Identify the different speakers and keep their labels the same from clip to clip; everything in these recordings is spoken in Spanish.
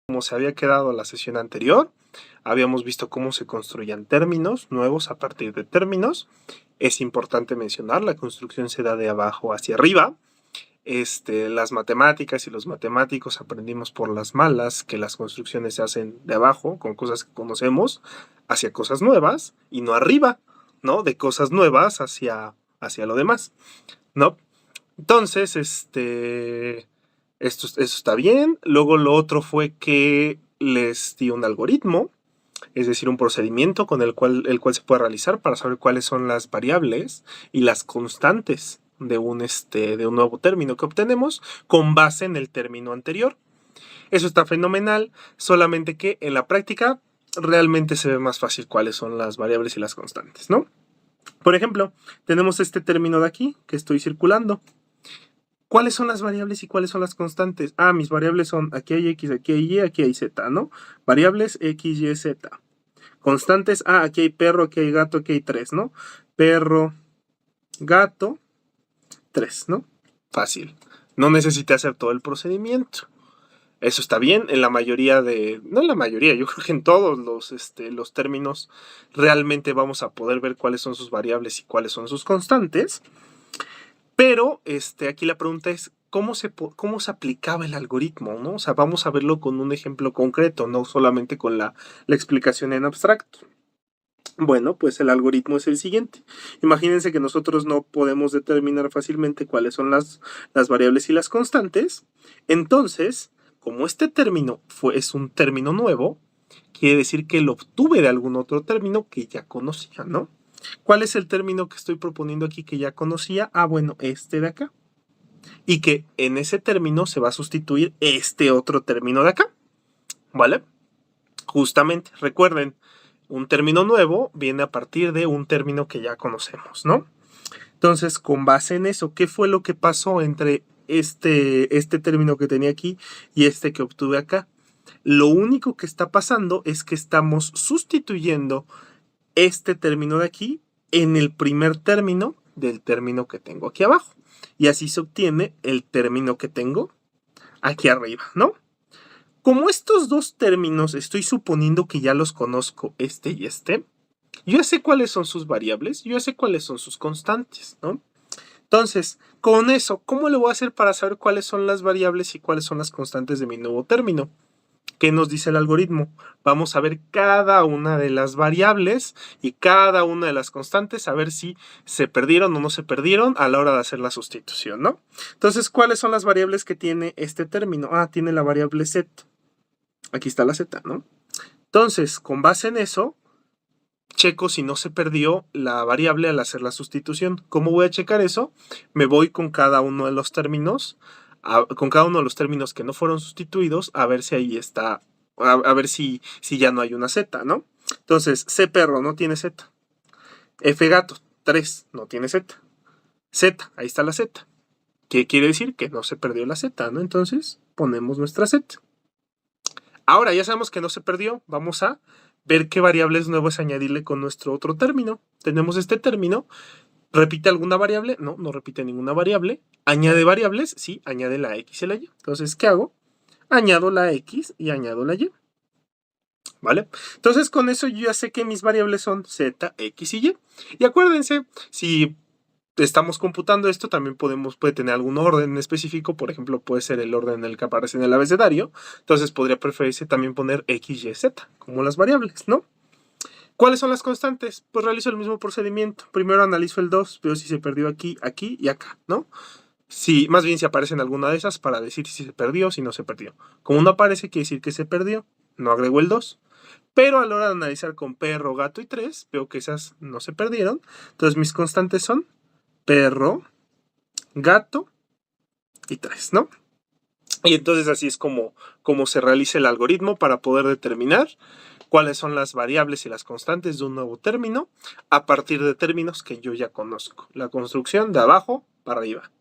Speaker 1: Como se había quedado la sesión anterior, habíamos visto cómo se construían términos nuevos a partir de términos. Es importante mencionar, la construcción se da de abajo hacia arriba. Las matemáticas y los matemáticos aprendimos por las malas que las construcciones se hacen de abajo, con cosas que conocemos, hacia cosas nuevas, y no arriba, ¿no? De cosas nuevas hacia lo demás, ¿no? Entonces, eso está bien. Luego lo otro fue que les di un algoritmo, es decir, un procedimiento con el cual se puede realizar para saber cuáles son las variables y las constantes de un nuevo término que obtenemos con base en el término anterior. Eso está fenomenal, solamente que en la práctica realmente se ve más fácil cuáles son las variables y las constantes, ¿no? Por ejemplo, tenemos este término de aquí que estoy circulando. ¿Cuáles son las variables y cuáles son las constantes? Ah, mis variables son, aquí hay X, aquí hay Y, aquí hay Z, ¿no? Variables X, Y, Z. Constantes, aquí hay perro, aquí hay gato, aquí hay 3, ¿no? Perro, gato, 3, ¿no? Fácil. No necesité hacer todo el procedimiento. Eso está bien, en la mayoría no en la mayoría, yo creo que en todos los términos realmente vamos a poder ver cuáles son sus variables y cuáles son sus constantes. Pero aquí la pregunta es, ¿cómo se aplicaba el algoritmo, ¿no? O sea, vamos a verlo con un ejemplo concreto, no solamente con la explicación en abstracto. Bueno, pues el algoritmo es el siguiente. Imagínense que nosotros no podemos determinar fácilmente cuáles son las variables y las constantes. Entonces, como este término es un término nuevo, quiere decir que lo obtuve de algún otro término que ya conocía, ¿no? ¿Cuál es el término que estoy proponiendo aquí que ya conocía? Bueno, este de acá. Y que en ese término se va a sustituir este otro término de acá. ¿Vale? Justamente, recuerden, un término nuevo viene a partir de un término que ya conocemos, ¿no? Entonces, con base en eso, ¿qué fue lo que pasó entre este término que tenía aquí y este que obtuve acá? Lo único que está pasando es que estamos sustituyendo este término de aquí en el primer término del término que tengo aquí abajo. Y así se obtiene el término que tengo aquí arriba, ¿no? Como estos dos términos estoy suponiendo que ya los conozco, este y este, yo ya sé cuáles son sus variables, yo ya sé cuáles son sus constantes, ¿no? Entonces, con eso, ¿cómo le voy a hacer para saber cuáles son las variables y cuáles son las constantes de mi nuevo término? ¿Qué nos dice el algoritmo? Vamos a ver cada una de las variables y cada una de las constantes, a ver si se perdieron o no se perdieron a la hora de hacer la sustitución, ¿no? Entonces, ¿cuáles son las variables que tiene este término? Tiene la variable Z. Aquí está la Z, ¿no? Entonces, con base en eso, checo si no se perdió la variable al hacer la sustitución. ¿Cómo voy a checar eso? Me voy con cada uno de los términos, con cada uno de los términos que no fueron sustituidos, a ver si ahí está, a ver si ya no hay una Z, ¿no? Entonces, C perro no tiene Z. F gato, 3, no tiene Z. Z, ahí está la Z. ¿Qué quiere decir? Que no se perdió la Z, ¿no? Entonces, ponemos nuestra Z. Ahora ya sabemos que no se perdió, vamos a ver qué variables nuevas añadirle con nuestro otro término. Tenemos este término, ¿repite alguna variable? No, no repite ninguna variable. ¿Añade variables? Sí, añade la X y la Y. Entonces, ¿qué hago? Añado la X y añado la Y. ¿Vale? Entonces, con eso yo ya sé que mis variables son Z, X y Y. Y acuérdense, si estamos computando esto, también puede tener algún orden en específico, por ejemplo, puede ser el orden en el que aparece en el abecedario, entonces podría preferirse también poner X, Y, Z como las variables, ¿no? ¿Cuáles son las constantes? Pues realizo el mismo procedimiento. Primero analizo el 2, veo si se perdió aquí, aquí y acá, ¿no? Si, más bien si aparece en alguna de esas para decir si se perdió o si no se perdió. Como no aparece, quiere decir que se perdió, no agrego el 2. Pero a la hora de analizar con perro, gato y 3, veo que esas no se perdieron. Entonces mis constantes son perro, gato y 3, ¿no? Y entonces así es como se realiza el algoritmo para poder determinar cuáles son las variables y las constantes de un nuevo término a partir de términos que yo ya conozco. La construcción de abajo para arriba,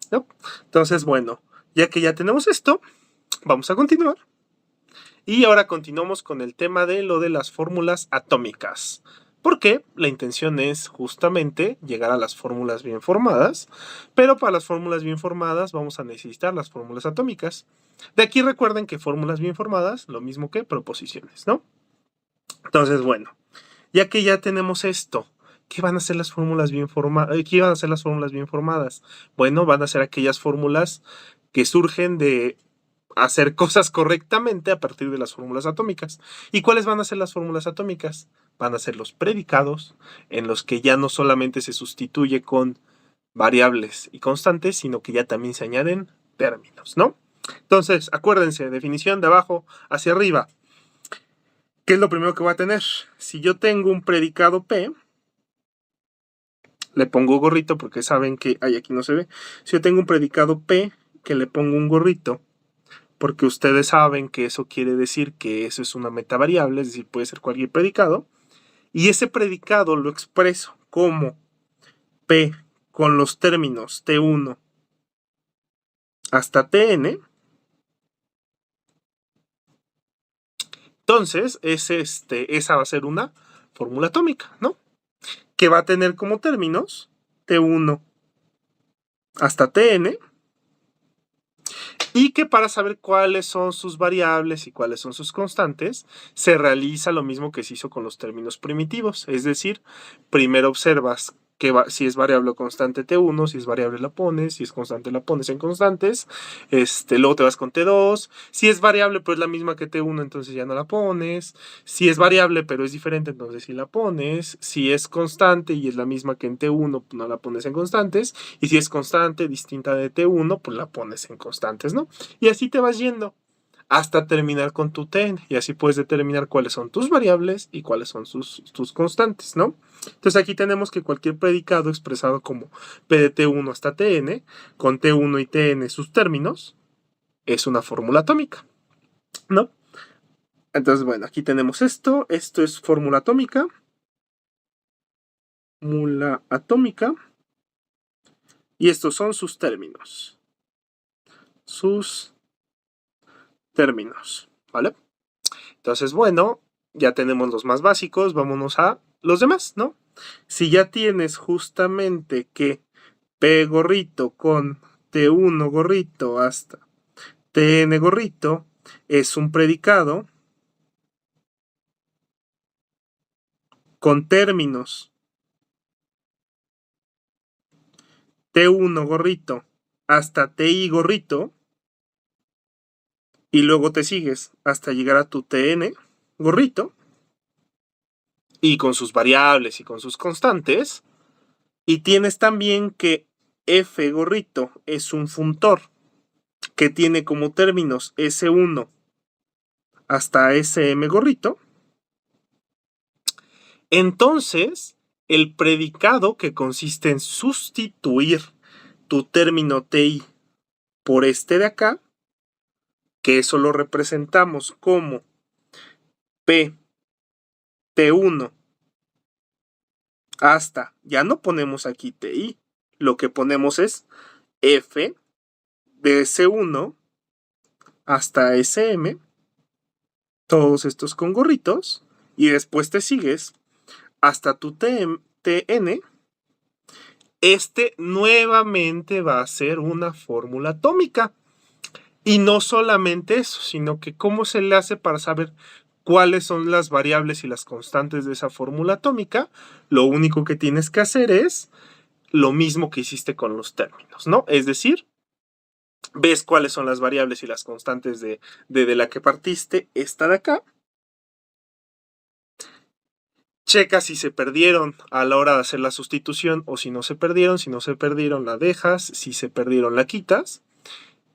Speaker 1: ¿no? Entonces, bueno, ya que ya tenemos esto, vamos a continuar. Y ahora continuamos con el tema de lo de las fórmulas atómicas. Porque la intención es justamente llegar a las fórmulas bien formadas, pero para las fórmulas bien formadas vamos a necesitar las fórmulas atómicas. De aquí recuerden que fórmulas bien formadas, lo mismo que proposiciones, ¿no? Entonces, bueno, ya que ya tenemos esto, ¿qué van a ser las fórmulas bien formadas? ¿Qué van a ser las fórmulas bien formadas? Bueno, van a ser aquellas fórmulas que surgen de hacer cosas correctamente a partir de las fórmulas atómicas. ¿Y cuáles van a ser las fórmulas atómicas? Van a ser los predicados, en los que ya no solamente se sustituye con variables y constantes, sino que ya también se añaden términos, ¿no? Entonces, acuérdense, definición de abajo hacia arriba. ¿Qué es lo primero que voy a tener? Si yo tengo un predicado P, le pongo gorrito porque saben que, ay, aquí no se ve. Si yo tengo un predicado P, que le pongo un gorrito, porque ustedes saben que eso quiere decir que eso es una metavariable, es decir, puede ser cualquier predicado, y ese predicado lo expreso como P con los términos T1 hasta Tn. Entonces, esa va a ser una fórmula atómica, ¿no? Que va a tener como términos T1 hasta Tn, y que para saber cuáles son sus variables y cuáles son sus constantes, se realiza lo mismo que se hizo con los términos primitivos, es decir, primero observas si es variable o constante T1, si es variable la pones, si es constante la pones en constantes, luego te vas con T2, si es variable pero es la misma que T1, entonces ya no la pones, si es variable pero es diferente, entonces sí la pones, si es constante y es la misma que en T1, pues no la pones en constantes, y si es constante distinta de T1, pues la pones en constantes, ¿no? Y así te vas yendo hasta terminar con tu Tn, y así puedes determinar cuáles son tus variables y cuáles son tus constantes, ¿no? Entonces aquí tenemos que cualquier predicado expresado como P de T1 hasta Tn, con T1 y Tn sus términos, es una fórmula atómica, ¿no? Entonces, bueno, aquí tenemos esto es fórmula atómica, y estos son sus términos. ¿Vale? Entonces, bueno, ya tenemos los más básicos, vámonos a los demás, ¿no? Si ya tienes justamente que P gorrito con T1 gorrito hasta Tn gorrito es un predicado con términos T1 gorrito hasta Ti gorrito, y luego te sigues hasta llegar a tu Tn gorrito, y con sus variables y con sus constantes, y tienes también que F gorrito es un funtor que tiene como términos S1 hasta SM gorrito. Entonces, el predicado, que consiste en sustituir tu término TI por este de acá, que eso lo representamos como P T1 hasta, ya no ponemos aquí TI, lo que ponemos es F de S1 hasta SM, todos estos con gorritos, y después te sigues hasta tu TN. Nuevamente va a ser una fórmula atómica. Y no solamente eso, sino que cómo se le hace para saber cuáles son las variables y las constantes de esa fórmula atómica. Lo único que tienes que hacer es lo mismo que hiciste con los términos, ¿no? Es decir, ves cuáles son las variables y las constantes de la que partiste, esta de acá. Checa si se perdieron a la hora de hacer la sustitución o si no se perdieron. Si no se perdieron, la dejas. Si se perdieron, la quitas.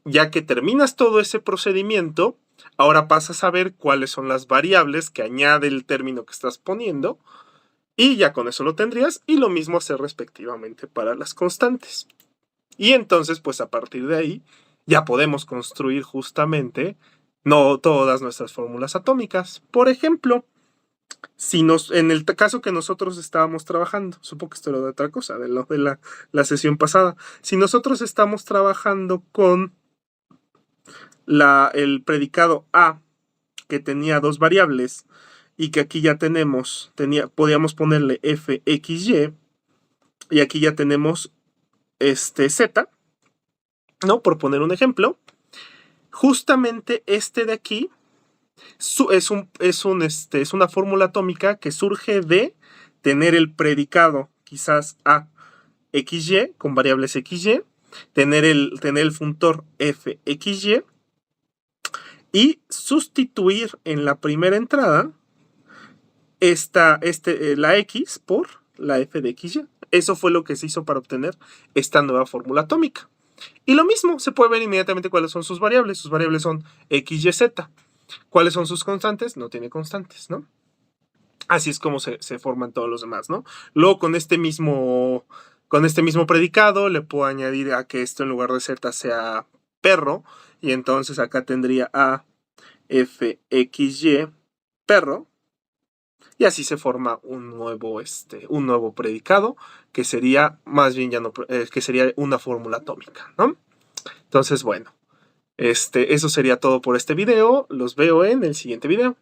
Speaker 1: Ya que terminas todo ese procedimiento, ahora pasas a ver cuáles son las variables que añade el término que estás poniendo, y ya con eso lo tendrías, y lo mismo hacer respectivamente para las constantes. Y entonces, pues a partir de ahí, ya podemos construir justamente no todas nuestras fórmulas atómicas. Por ejemplo, en el caso que nosotros estábamos trabajando, supongo que esto era de otra cosa, de la sesión pasada, si nosotros estamos trabajando con el predicado A, que tenía dos variables, y que aquí ya podíamos ponerle fxy, y aquí ya tenemos z, ¿no? Por poner un ejemplo. justamente este de aquí es una fórmula atómica que surge de tener el predicado quizás a XY con variables XY, tener el funtor FXY y sustituir en la primera entrada la X por la F de XY. Eso fue lo que se hizo para obtener esta nueva fórmula atómica. Y lo mismo, se puede ver inmediatamente cuáles son sus variables. Sus variables son X, Y, Z. ¿Cuáles son sus constantes? No tiene constantes, ¿no? Así es como se forman todos los demás, ¿no? Luego con este mismo predicado le puedo añadir a que esto en lugar de Z sea perro. Y entonces acá tendría a FXY perro. Y así se forma un nuevo predicado que sería más bien que sería una fórmula atómica, ¿no? Entonces, bueno, eso sería todo por este video. Los veo en el siguiente video.